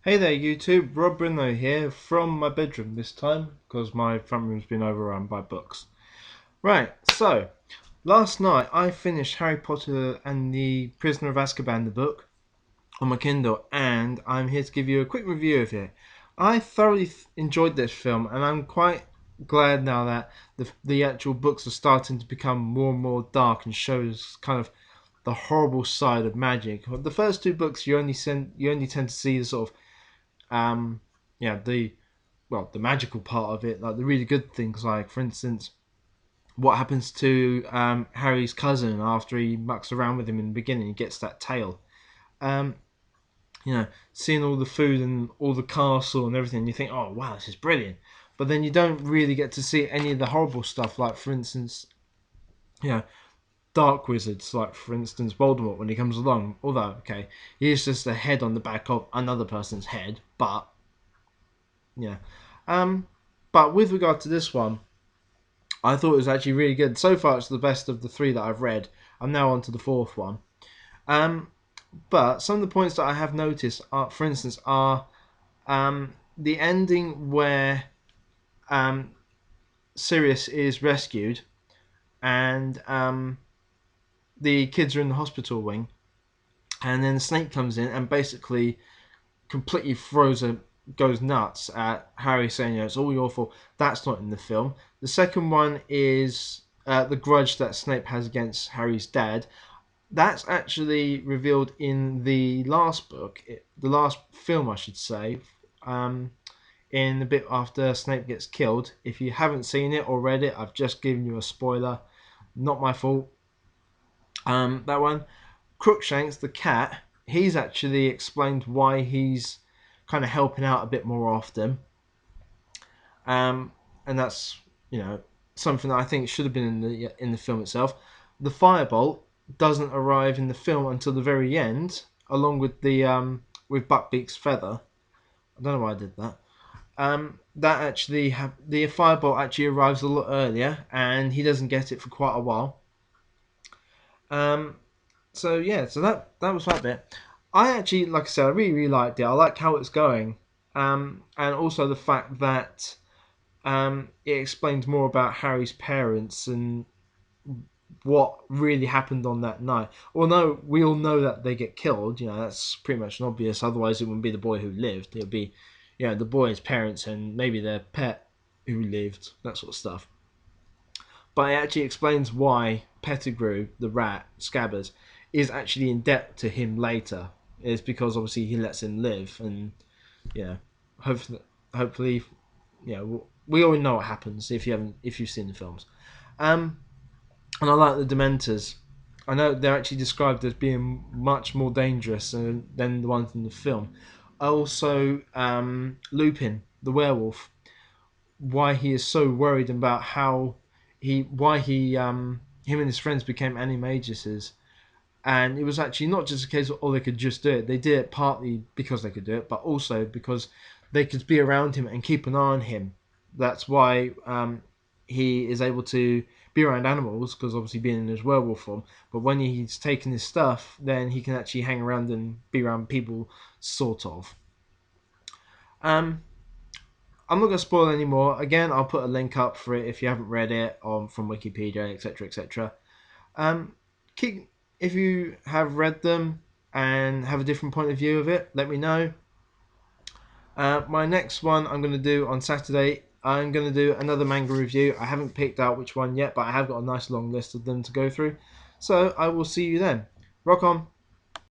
Hey there YouTube, Rob Brindley here from my bedroom this time because my front room's been overrun by books. Right, so last night I finished Harry Potter and the Prisoner of Azkaban, the book, on my Kindle, and I'm here to give you a quick review of it. I thoroughly enjoyed this film, and I'm quite glad now that the actual books are starting to become more and more dark and shows kind of the horrible side of magic. The first two books you only tend to see the sort of um, the the magical part of it, like the really good things, like for instance, what happens to Harry's cousin after he mucks around with him in the beginning. He gets that tail. Um, Seeing all the food and all the castle and everything, you think, oh wow, this is brilliant. But then you don't really get to see any of the horrible stuff, like for instance, you know, dark wizards, like for instance Voldemort when he comes along. Although, okay, he is just a head on the back of another person's head, but yeah. Um, but with regard to this one, I thought it was actually really good. So far, it's the best of the three that I've read. I'm now on to the fourth one. Um, but some of the points that I have noticed, for instance, are the ending where um, Sirius is rescued and the kids are in the hospital wing, and then Snape comes in and basically completely goes nuts at Harry saying, "It's all your fault." That's not in the film. The second one is the grudge that Snape has against Harry's dad. That's actually revealed in the last book, the last film, I should say, um, in the bit after Snape gets killed. If you haven't seen it or read it, I've just given you a spoiler. Not my fault. That one. Crookshanks, the cat, he's actually explained why he's kind of helping out a bit more often. And that's something that I think should have been in the film itself. The firebolt doesn't arrive in the film until the very end, along with the with Buckbeak's feather. I don't know why I did that. That actually the firebolt actually arrives a lot earlier, and he doesn't get it for quite a while. Um, so yeah, so that was that bit. I actually, like I said, I really liked it. I like how it's going, and also the fact that it explains more about Harry's parents and what really happened on that night. Although we all know that they get killed, that's pretty much obvious. Otherwise, it wouldn't be the boy who lived. It would be, the boy's parents and maybe their pet who lived, that sort of stuff. But it actually explains why Pettigrew, the rat, Scabbers, is actually in debt to him later. It's because obviously he lets him live, and yeah, hopefully, we all know what happens if you've seen the films. Um, and I like the Dementors. I know they're actually described as being much more dangerous than the ones in the film. Also, Lupin, the werewolf, why he is so worried about why he him and his friends became animaguses. And it was actually not just a case of they could just do it. They did it partly because they could do it, but also because they could be around him and keep an eye on him. That's why he is able to be around animals, because obviously being in his werewolf form. But when he's taken his stuff, then he can actually hang around and be around people, sort of. Um, I'm not going to spoil any more. Again, I'll put a link up for it if you haven't read it from Wikipedia, etc., etc. Um, keep If you have read them and have a different point of view of it, let me know. My next one I'm going to do on Saturday. I'm going to do another manga review. I haven't picked out which one yet, but I have got a nice long list of them to go through. So I will see you then. Rock on.